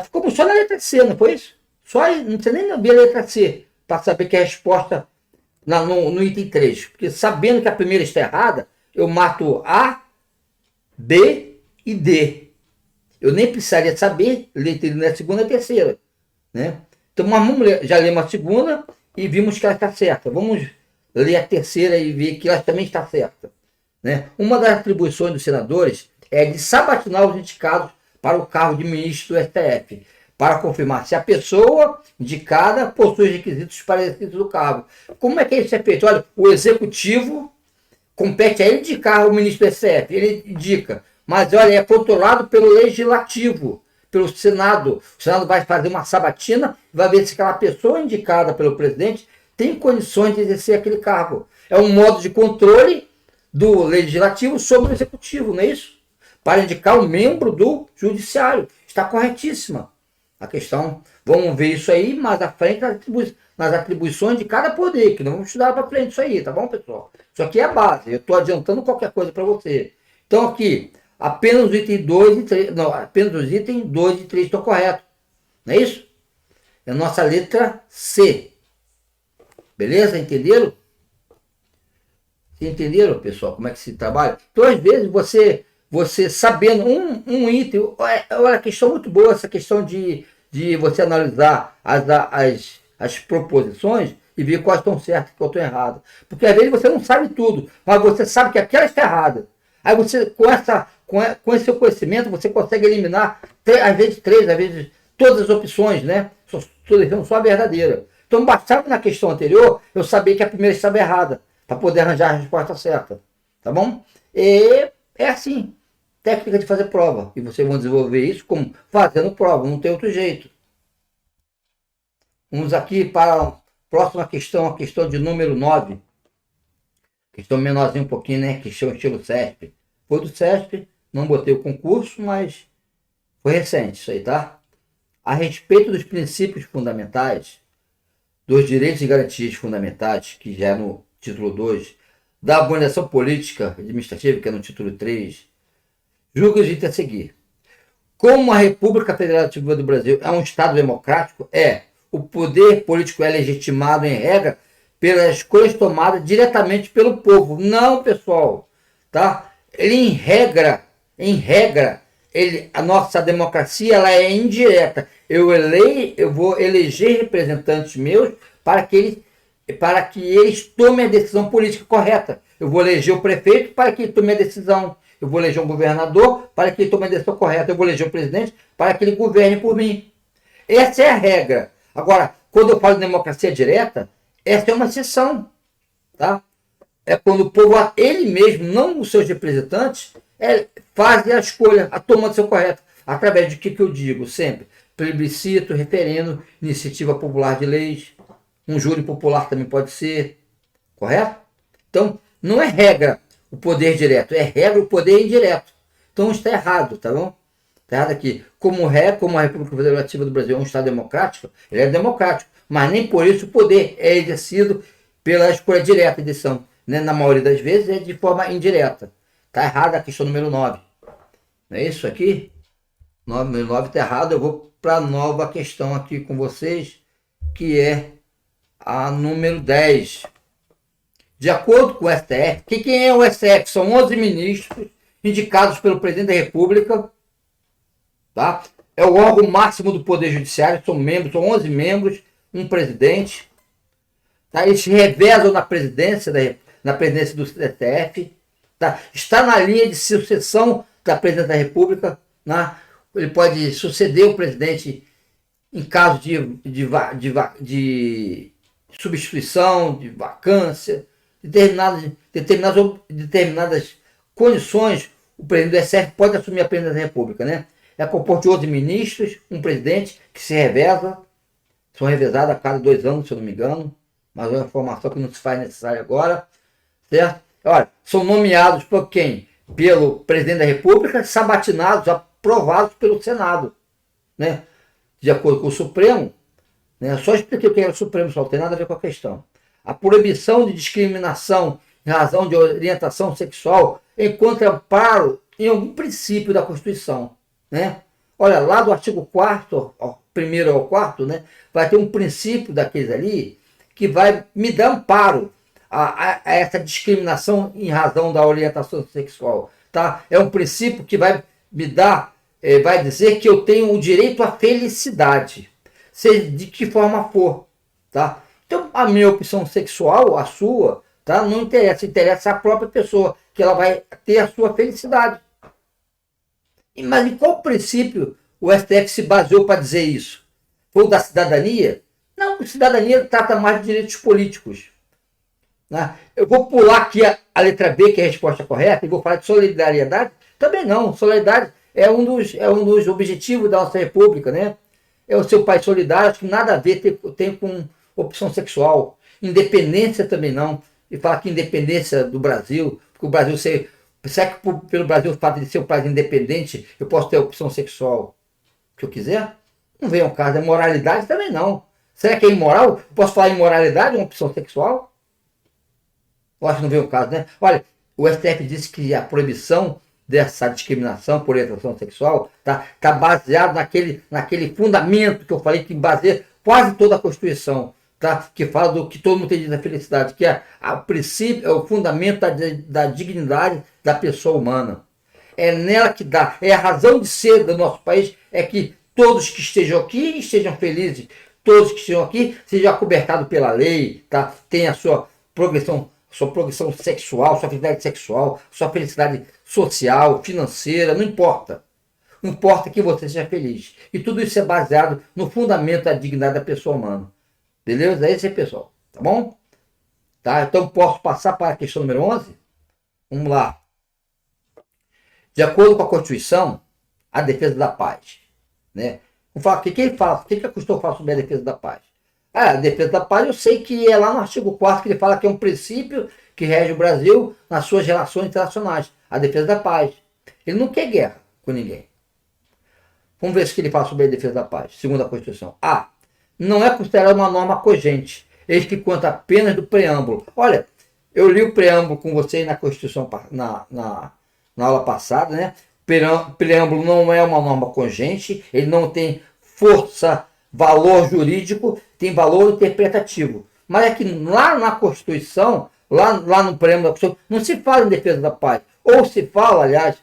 Ficou só na letra C, não foi isso? Só aí, não precisa nem ver a letra C para saber que é a resposta no item 3. Porque sabendo que a primeira está errada, eu mato A, B e D. Eu nem precisaria saber letra na segunda e terceira, né? Então, já lemos a segunda e vimos que ela está certa. Vamos ler a terceira e ver que ela também está certa. Né? Uma das atribuições dos senadores é de sabatinar os indicados para o cargo de ministro do STF, para confirmar se a pessoa indicada possui os requisitos para exercício do cargo. Como é que isso é feito? Olha, o executivo compete a ele indicar o ministro do STF, ele indica, mas olha, é controlado pelo legislativo, pelo Senado. O Senado vai fazer uma sabatina, vai ver se aquela pessoa indicada pelo presidente tem condições de exercer aquele cargo. É um modo de controle do legislativo sobre o executivo, não é isso? Para indicar um membro do judiciário. Está corretíssima a questão. Vamos ver isso aí mais à frente nas atribuições de cada poder, que não vamos estudar para frente isso aí, tá bom, pessoal? Isso aqui é a base. Eu estou adiantando qualquer coisa para você. Então aqui, apenas os itens 2 e 3, não, apenas os itens 2 e 3 estão corretos. Não é isso? É a nossa letra C. Beleza? Entenderam? Entenderam, pessoal, como é que se trabalha? Então, às vezes, você sabendo um item, olha, a questão muito boa, essa questão de você analisar as proposições e ver quais estão certas e quais estão erradas. Porque, às vezes, você não sabe tudo, mas você sabe que aquela está errada. Aí você, com esse seu conhecimento, você consegue eliminar, às vezes, às vezes, todas as opções, né? Estou deixando só a verdadeira. Então, bastava na questão anterior eu saber que a primeira estava errada, para poder arranjar a resposta certa. Tá bom? E é assim, técnica de fazer prova. E vocês vão desenvolver isso como fazendo prova, não tem outro jeito. Vamos aqui para a próxima questão, a questão de número 9. Questão menorzinha um pouquinho, né? Questão estilo CESP. Foi do CESP, não botei o concurso, mas foi recente isso aí, tá? A respeito dos princípios fundamentais, dos direitos e garantias fundamentais, que já é no título 2, da organização política administrativa, que é no título 3, julga o item a seguir. Como a República Federativa do Brasil é um Estado democrático, o poder político é legitimado em regra pelas escolhas tomadas diretamente pelo povo. Não, pessoal, tá? Ele a nossa democracia ela é indireta. Eu vou eleger representantes meus para que eles tomem a decisão política correta. Eu vou eleger o prefeito para que ele tome a decisão. Eu vou eleger um governador para que ele tome a decisão correta. Eu vou eleger o presidente para que ele governe por mim. Essa é a regra. Agora, quando eu falo de democracia direta, essa é uma exceção. Tá? É quando o povo, ele mesmo, não os seus representantes, faz a escolha, a toma de decisão correta. Através de que eu digo sempre? Plebiscito, referendo, iniciativa popular de leis. Um júri popular também pode ser. Correto? Então, não é regra o poder direto, é regra o poder indireto. Então está errado, tá bom? Está errado aqui. Como a República Federativa do Brasil é um Estado democrático, ele é democrático, mas nem por isso o poder é exercido pela escolha direta de decisão. Né? Na maioria das vezes é de forma indireta. Está errada a questão número 9. Não é isso aqui? Número 9 está errado. Eu vou para a nova questão aqui com vocês, que é a número 10. De acordo com o STF, quem é o STF? São 11 ministros indicados pelo presidente da República. Tá? É o órgão máximo do Poder Judiciário, são 11 membros, um presidente. Tá? Eles se revezam na presidência do STF. Tá? Está na linha de sucessão da presidência da República. Né? Ele pode suceder o presidente em caso de substituição, de vacância, determinadas condições, o presidente do STF pode assumir a presidência da República, né? É composto de 11 ministros, um presidente que se reveza, são revezados a cada 2 anos, se eu não me engano, mas é uma informação que não se faz necessária agora, certo? Olha, são nomeados por quem? Pelo presidente da República, sabatinados, aprovados pelo Senado, né? De acordo com o Supremo, né? Só expliquei o que era o Supremo, só não tem nada a ver com a questão. A proibição de discriminação em razão de orientação sexual encontra amparo em algum princípio da Constituição, né? Olha, lá do artigo 4º, primeiro ao 4º, né? Vai ter um princípio daqueles ali que vai me dar amparo a essa discriminação em razão da orientação sexual, tá? É um princípio que vai me dar, vai dizer que eu tenho o direito à felicidade, seja de que forma for, tá? Então, a minha opção sexual, a sua, tá? Não interessa, interessa a própria pessoa, que ela vai ter a sua felicidade. Mas em qual princípio o STF se baseou para dizer isso? Foi o da cidadania? Não, a cidadania trata mais de direitos políticos. Né? Eu vou pular aqui a letra B, que é a resposta correta, e vou falar de solidariedade? Também não. Solidariedade é um dos objetivos da nossa república, né? É o seu país solidário, acho que nada a ver tem com opção sexual. Independência também não. E falar que independência do Brasil, porque o Brasil ser. Será que pelo Brasil, o fato de ser um país independente, eu posso ter opção sexual que eu quiser? Não vem ao caso. A moralidade também não. Será que é imoral? Eu posso falar imoralidade, uma opção sexual? Eu acho que não vem o caso, né? Olha, o STF disse que a proibição dessa discriminação por orientação sexual tá baseado naquele fundamento que eu falei, que baseia quase toda a Constituição, tá? Que fala do que todo mundo tem direito à felicidade, que é o princípio, é o fundamento da dignidade da pessoa humana. É nela que dá, é a razão de ser do nosso país, é que todos que estejam aqui estejam felizes, todos que estejam aqui sejam acobertados pela lei, tá? Tenha a sua progressão sexual, sua felicidade sexual, sua felicidade social, financeira, não importa. Não importa que você seja feliz. E tudo isso é baseado no fundamento da dignidade da pessoa humana. Beleza? É esse aí, pessoal. Tá bom? Tá? Então posso passar para a questão número 11? Vamos lá. De acordo com a Constituição, a defesa da paz. Né? Vamos falar, o que ele fala? O que a Constituição fala sobre a defesa da paz? A defesa da paz, eu sei que é lá no artigo 4º que ele fala que é um princípio que rege o Brasil nas suas relações internacionais. A defesa da paz. Ele não quer guerra com ninguém. Vamos ver o que ele fala sobre a defesa da paz, segundo a Constituição. A. Não é considerada uma norma cogente, eis que conta apenas do preâmbulo. Olha, eu li o preâmbulo com você na Constituição, na aula passada, né? Preâmbulo não é uma norma cogente, ele não tem força, valor jurídico, tem valor interpretativo. Mas é que lá na Constituição, lá no preâmbulo da Constituição, não se fala em defesa da paz. Ou se fala, aliás,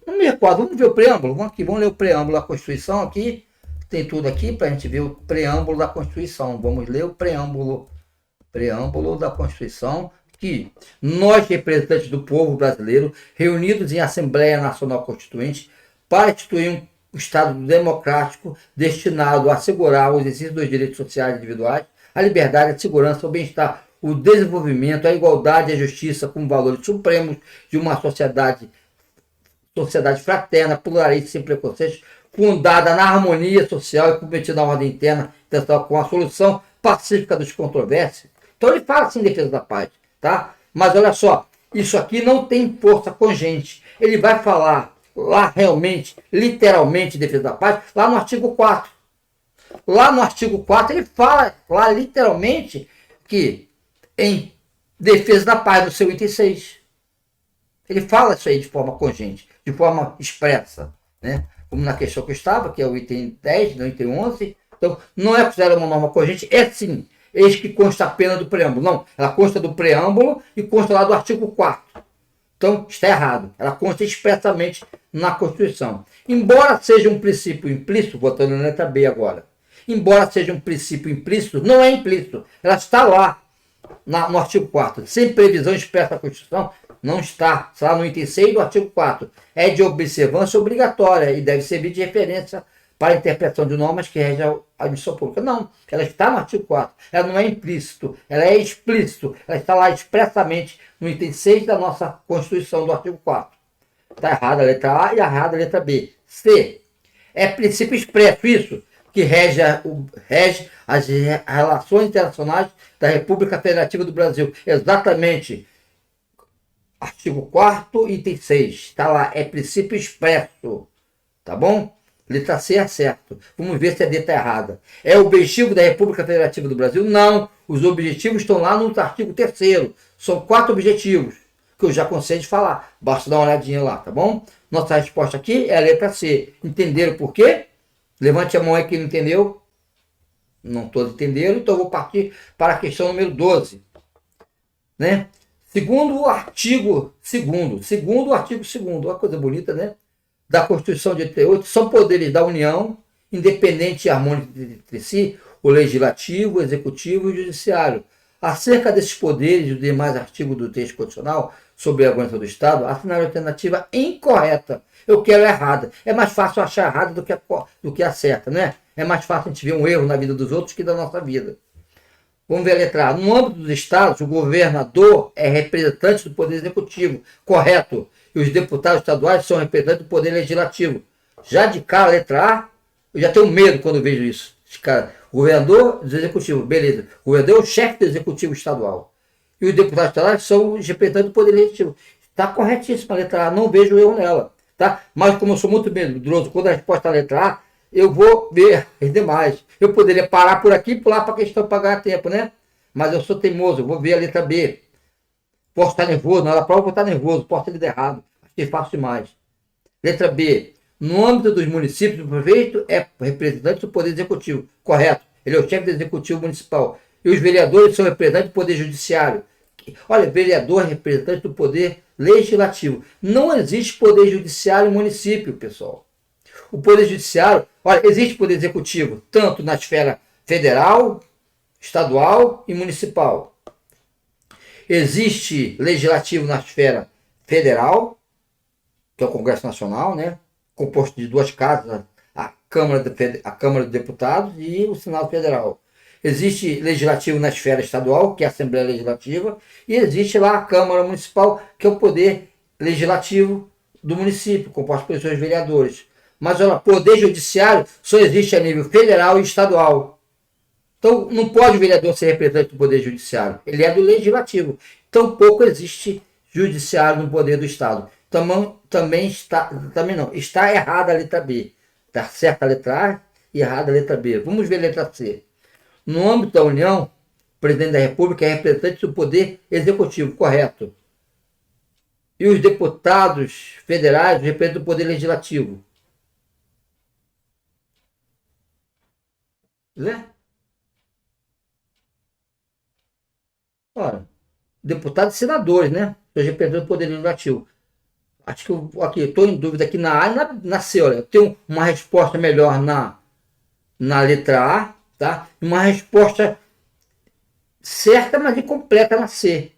não me recordo, vamos ver o preâmbulo, vamos ler o preâmbulo da Constituição aqui, tem tudo aqui para a gente ver o preâmbulo da Constituição. Vamos ler o preâmbulo da Constituição, que nós, representantes do povo brasileiro, reunidos em Assembleia Nacional Constituinte, para instituir um Estado democrático destinado a assegurar o exercício dos direitos sociais individuais, a liberdade, a segurança, o bem-estar, o desenvolvimento, a igualdade e a justiça como valores supremos de uma sociedade fraterna, pluralista, sem preconceitos, fundada na harmonia social e comprometida na ordem interna, com a solução pacífica das controvérsias. Então ele fala assim em defesa da paz, tá? Mas olha só, isso aqui não tem força cogente. Ele vai falar lá realmente, literalmente, defesa da paz, lá no artigo 4º. Lá no artigo 4º ele fala lá literalmente que em defesa da paz, no seu item 6. Ele fala isso aí de forma cogente, de forma expressa, né? Como na questão que eu estava, que é o item 10, no item 11. Então, não é considerada uma norma cogente, é sim. Eis que consta a pena do preâmbulo. Não, ela consta do preâmbulo e consta lá do artigo 4º. Então, está errado. Ela consta expressamente na Constituição. Embora seja um princípio implícito, botando na letra B agora, embora seja um princípio implícito, não é implícito. Ela está lá no artigo 4º. Sem previsão expressa da Constituição, não está. Está lá no item 6 do artigo 4º. É de observância obrigatória e deve servir de referência para a interpretação de normas que regem a administração pública. Não, ela está no artigo 4º. Ela não é implícito, ela é explícito. Ela está lá expressamente no item 6 da nossa Constituição, do artigo 4º. Está errada a letra A e errada a letra B. C. É princípio expresso isso, que rege as relações internacionais da República Federativa do Brasil. Exatamente. Artigo 4º, item 6. Está lá, é princípio expresso. Tá bom? Letra C é certo. Vamos ver se a D está errada. É o objetivo da República Federativa do Brasil? Não. Os objetivos estão lá no artigo 3º. São 4 objetivos, que eu já cansei de falar. Basta dar uma olhadinha lá, tá bom? Nossa resposta aqui é a letra C. Entenderam por quê? Levante a mão aí quem não entendeu. Não todos entenderam, então eu vou partir para a questão número 12. Né? Segundo o artigo 2º, uma coisa bonita, né? Da Constituição de 88, são poderes da União, independente e harmônicos entre si, o Legislativo, o Executivo e o Judiciário. Acerca desses poderes e dos demais artigos do texto constitucional sobre a governança do Estado, assinale a alternativa incorreta. Eu quero errada. É mais fácil achar errada do que a certa, né? É mais fácil a gente ver um erro na vida dos outros que da nossa vida. Vamos ver a letra A. No âmbito dos estados, o governador é representante do Poder Executivo. Correto. E os deputados estaduais são representantes do Poder Legislativo. Já de cara, a letra A, eu já tenho medo quando vejo isso. O governador do Executivo, beleza. O governador é o chefe do Executivo estadual. E os deputados estaduais são os representantes do Poder Legislativo. Está corretíssima a letra A, não vejo erro nela. Tá? Mas como eu sou muito medroso, quando a resposta é a letra A, eu vou ver as demais. Eu poderia parar por aqui e pular para a questão para ganhar tempo, né? Mas eu sou teimoso, eu vou ver a letra B. Posso estar nervoso, na hora da prova eu vou estar nervoso, posso ter lido errado. Achei fácil demais. Letra B. No âmbito dos municípios, o prefeito é representante do Poder Executivo. Correto. Ele é o chefe do Executivo Municipal. E os vereadores são representantes do Poder Judiciário. Olha, vereador é representante do Poder Legislativo. Não existe Poder Judiciário em município, pessoal. O Poder Judiciário, olha, existe Poder Executivo, tanto na esfera federal, estadual e municipal. Existe Legislativo na esfera federal, que é o Congresso Nacional, né? Composto de duas casas, a Câmara dos Deputados e o Senado Federal. Existe Legislativo na esfera estadual, que é a Assembleia Legislativa, e existe lá a Câmara Municipal, que é o Poder Legislativo do município, composto pelos seus vereadores. Mas olha, Poder Judiciário só existe a nível federal e estadual. Então, não pode o vereador ser representante do Poder Judiciário. Ele é do Legislativo. Tampouco existe Judiciário no poder do Estado. Está errada a letra B. Está certa a letra A e errada a letra B. Vamos ver a letra C. No âmbito da União, o presidente da República é representante do Poder Executivo, correto. E os deputados federais representam o Poder Legislativo. Né? Olha, deputados e senadores, né? Os representantes do Poder Legislativo. Acho que eu estou em dúvida aqui na A e na C. Olha, eu tenho uma resposta melhor na letra A, tá? E uma resposta certa, mas incompleta na C.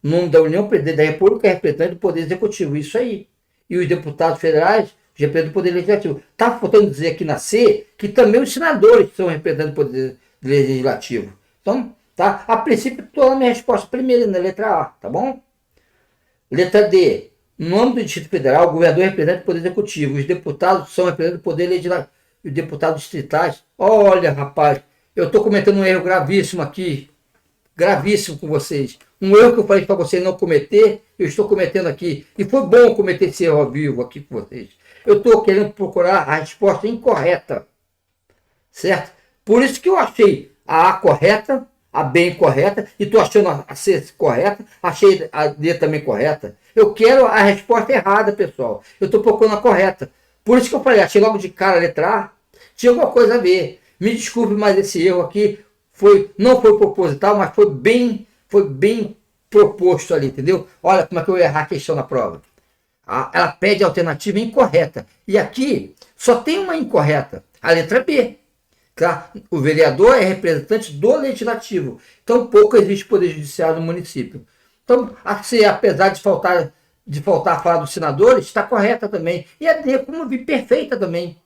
O nome da União, o presidente da República é representante do Poder Executivo. Isso aí. E os deputados federais, representantes do Poder Legislativo. Está faltando dizer aqui na C que também os senadores são representantes do Poder Legislativo. Então, tá? A princípio, estou na minha resposta primeira, na letra A, tá bom? Letra D. No âmbito do Distrito Federal, o governador representa o Poder Executivo. Os deputados são representantes do Poder Legislativo. Os deputados distritais. Olha, rapaz, eu estou cometendo um erro gravíssimo aqui. Gravíssimo com vocês. Um erro que eu falei para vocês não cometer, eu estou cometendo aqui. E foi bom cometer esse erro ao vivo aqui com vocês. Eu estou querendo procurar a resposta incorreta. Certo? Por isso que eu achei a A correta, a B incorreta, e estou achando a C correta, achei a D também correta. Eu quero a resposta errada, pessoal. Eu estou procurando a correta. Por isso que eu falei, achei logo de cara a letra A, tinha alguma coisa a ver. Me desculpe, mas esse erro aqui não foi proposital, mas foi bem proposto ali, entendeu? Olha como é que eu ia errar a questão na prova. Ela pede a alternativa incorreta. E aqui só tem uma incorreta, a letra B. Tá? O vereador é representante do legislativo. Então pouco existe poder judiciário no município. Então, a C, apesar de faltar a falar dos senadores, está correta também. E a D, como eu vi, perfeita também.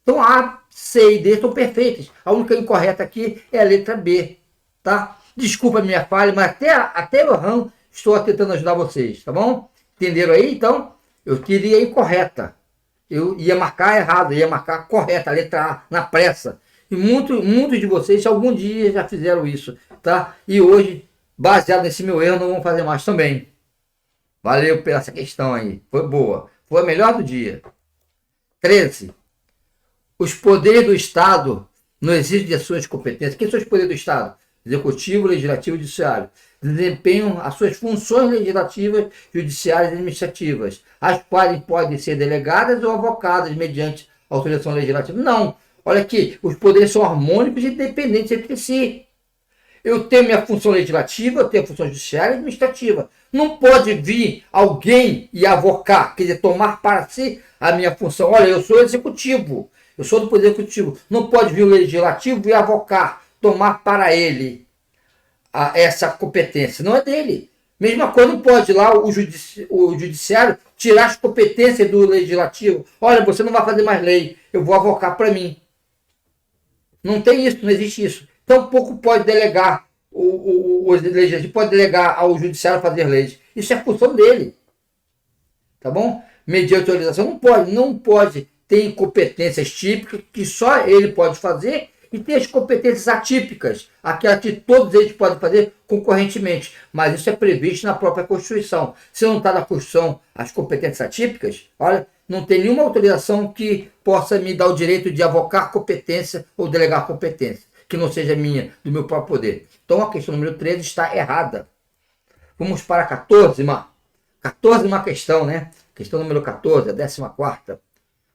Então A, C e D estão perfeitas. A única incorreta aqui é a letra B. Tá? Desculpa a minha falha, mas até o RAM estou tentando ajudar vocês, tá bom? Entenderam aí? Então, eu queria a incorreta. Eu ia marcar errado, ia marcar correta, a letra A, na pressa. E muitos de vocês algum dia já fizeram isso, tá? E hoje, baseado nesse meu erro, não vão fazer mais também. Valeu pela essa questão aí. Foi boa. Foi a melhor do dia. 13. Os poderes do Estado no exercício de suas competências. Quem são os poderes do Estado? Executivo, Legislativo e Judiciário. Desempenham as suas funções legislativas, judiciárias e administrativas, as quais podem ser delegadas ou avocadas mediante autorização legislativa. Não. Olha aqui, os poderes são harmônicos e independentes entre si. Eu tenho minha função legislativa, eu tenho a função judiciária e administrativa. Não pode vir alguém e avocar, quer dizer, tomar para si a minha função. Olha, eu sou executivo, eu sou do Poder Executivo. Não pode vir o legislativo e avocar, tomar para ele essa competência, não é dele. Mesma coisa, não pode lá o judiciário tirar as competências do legislativo. Olha, você não vai fazer mais lei, eu vou avocar para mim. Não tem isso, não existe isso. Tampouco pode delegar, o legislativo pode delegar ao judiciário fazer leis. Isso é função dele. Tá bom? Mediante autorização, não pode ter incompetências típicas que só ele pode fazer e tem as competências atípicas, aquelas que todos eles podem fazer concorrentemente. Mas isso é previsto na própria Constituição. Se não está na Constituição as competências atípicas, olha, não tem nenhuma autorização que possa me dar o direito de avocar competência ou delegar competência, que não seja minha, do meu próprio poder. Então a questão número 13 está errada. Vamos para a 14ª. 14ª questão, né? Questão número 14, a 14ª.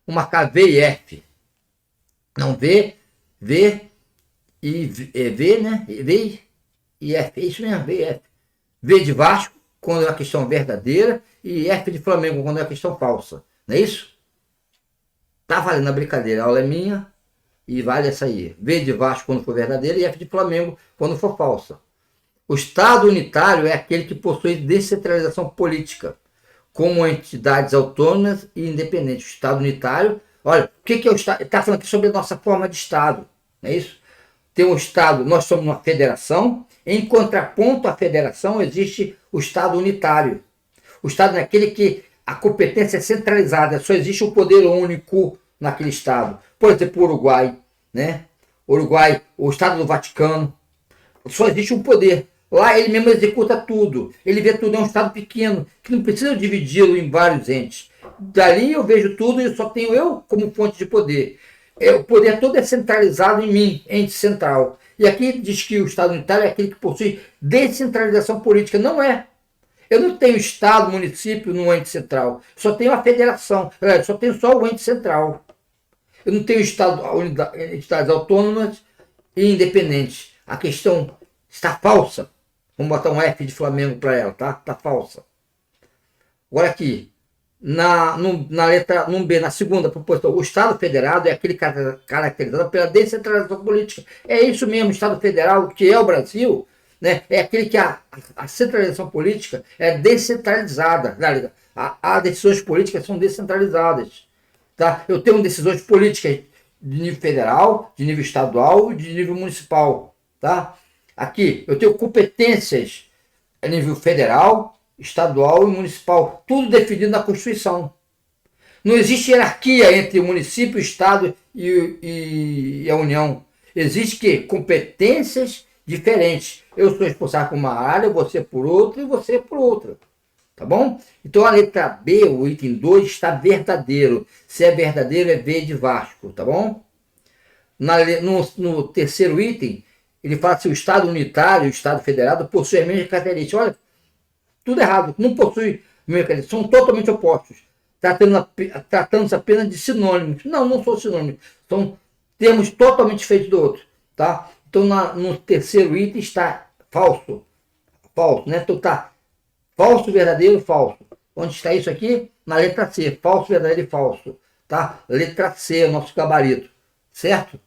Vou marcar V e F. Não, V e V, né? V e F. É isso mesmo, V e F. V de Vasco, quando é uma questão verdadeira, e F de Flamengo, quando é uma questão falsa. Não é isso? Tá valendo a brincadeira. A aula é minha e vale essa aí. V de Vasco quando for verdadeira e F de Flamengo quando for falsa. O Estado unitário é aquele que possui descentralização política, como entidades autônomas e independentes. O Estado unitário, olha, o que é o Estado? Está falando aqui sobre a nossa forma de Estado, não é isso? Tem um Estado, nós somos uma federação, em contraponto à federação existe o Estado unitário. O Estado é aquele que a competência é centralizada, só existe um poder único naquele Estado. Por exemplo, o Uruguai, né? Uruguai, o Estado do Vaticano, só existe um poder. Lá ele mesmo executa tudo. Ele vê tudo, é um Estado pequeno, que não precisa dividi-lo em vários entes. Dali eu vejo tudo e só tenho eu como fonte de poder. O poder todo é centralizado em mim, ente central. E aqui diz que o Estado unitário é aquele que possui descentralização política. Não é. Eu não tenho Estado, município no ente central. Só tenho a federação. Só tenho só o ente central. Eu não tenho Estado, entidades autônomas e independentes. A questão está falsa. Vamos botar um F de Flamengo para ela, tá? Está falsa. Agora aqui, na letra, no B, na segunda proposição, o Estado federado é aquele caracterizado pela descentralização política. É isso mesmo, o Estado federal, que é o Brasil, né? É aquele que a centralização política é descentralizada. As decisões políticas são descentralizadas. Tá? Eu tenho decisões políticas de nível federal, de nível estadual e de nível municipal. Tá? Aqui, eu tenho competências a nível federal, estadual e municipal, tudo definido na Constituição. Não existe hierarquia entre o município, o Estado e a União. Existe que competências diferentes. Eu sou responsável por uma área, você por outra e você por outra. Tá bom? Então a letra B, o item 2, está verdadeiro. Se é verdadeiro, é V de Vasco. Tá bom? No terceiro item, ele fala se o Estado unitário e o Estado federado possuem as mesmas características. Olha, tudo errado. Não possui características. São totalmente opostos. Tratando-se apenas de sinônimos. Não são sinônimos. São termos totalmente diferentes do outro. Tá? Então no terceiro item está falso. Falso, né? Então tá falso, verdadeiro, falso. Onde está isso aqui? Na letra C. Falso, verdadeiro e falso. Tá? Letra C é o nosso gabarito. Certo?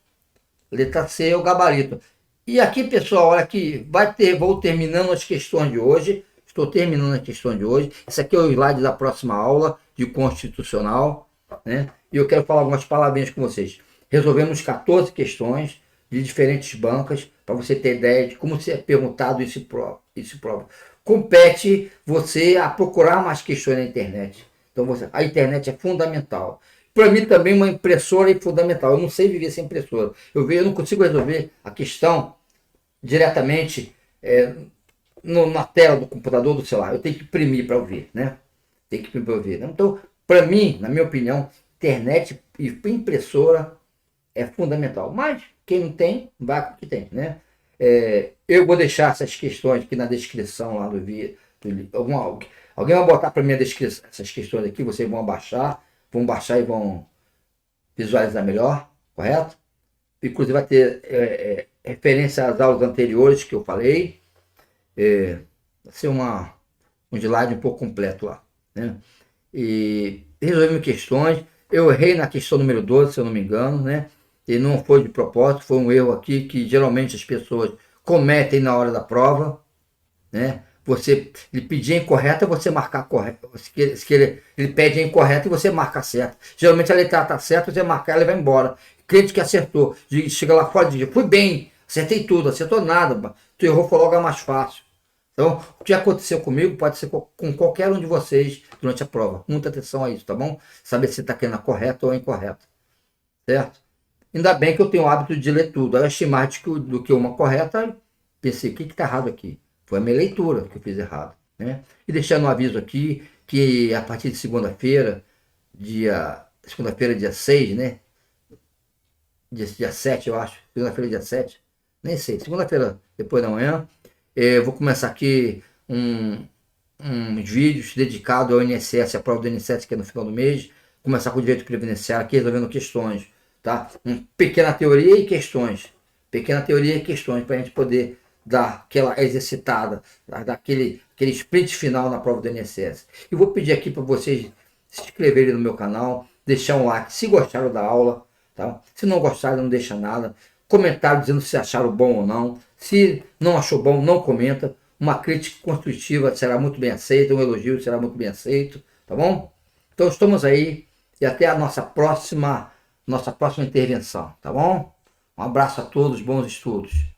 Letra C é o gabarito. E aqui, pessoal, olha aqui, vou terminando as questões de hoje. Estou terminando as questões de hoje. Esse aqui é o slide da próxima aula de Constitucional, né? E eu quero falar algumas palavrinhas com vocês. Resolvemos 14 questões de diferentes bancas, para você ter ideia de como ser perguntado isso prova. Compete você a procurar mais questões na internet. Então, a internet é fundamental. Para mim também uma impressora é fundamental. Eu não sei viver sem impressora. Eu não consigo resolver a questão diretamente na tela do computador, do celular. Eu tenho que imprimir para ouvir, né? Tem que imprimir para ouvir. Então, para mim, na minha opinião, internet e impressora é fundamental. Mas quem não tem, vai com o que tem, né? Eu vou deixar essas questões aqui na descrição lá do vídeo. Alguém vai botar para mim a descrição, essas questões aqui, vocês vão baixar e vão visualizar melhor, correto? Inclusive vai ter referência às aulas anteriores que eu falei. Vai ser um slide um pouco completo lá, né? E resolvemos questões. Eu errei na questão número 12, se eu não me engano, né? E não foi de propósito, foi um erro aqui que geralmente as pessoas cometem na hora da prova, né? Ele pedir a incorreta, você marcar correta. Ele pede a incorreta e você marca certa. Geralmente a letra está certa, você marcar, ela vai embora. Crente que acertou. Chega lá fora e diz, fui bem, acertei tudo, acertou nada. Tu errou, foi logo mais fácil. Então, o que aconteceu comigo pode ser com qualquer um de vocês durante a prova. Muita atenção a isso, tá bom? Saber se está querendo a correta ou a incorreta. Certo? Ainda bem que eu tenho o hábito de ler tudo. Aí eu achei mais do que uma correta, pensei, o que está errado aqui? Foi a minha leitura que eu fiz errado. Né? E deixando um aviso aqui, que a partir de segunda-feira, dia 6, né? Dia 7, eu acho. Segunda-feira, dia 7. Nem sei. Segunda-feira, depois da manhã, eu vou começar aqui uns vídeos dedicados ao INSS, a prova do INSS, que é no final do mês. Começar com o direito previdenciário aqui, resolvendo questões. Tá? Pequena teoria e questões. Pequena teoria e questões para a gente poder dar aquela exercitada, dar aquele sprint final na prova do INSS. E vou pedir aqui para vocês se inscreverem no meu canal, deixar um like se gostaram da aula, tá? Se não gostaram, não deixa nada. Comentário dizendo se acharam bom ou não. Se não achou bom, não comenta. Uma crítica construtiva será muito bem aceita, um elogio será muito bem aceito, tá bom? Então estamos aí e até a nossa próxima intervenção, tá bom? Um abraço a todos, bons estudos.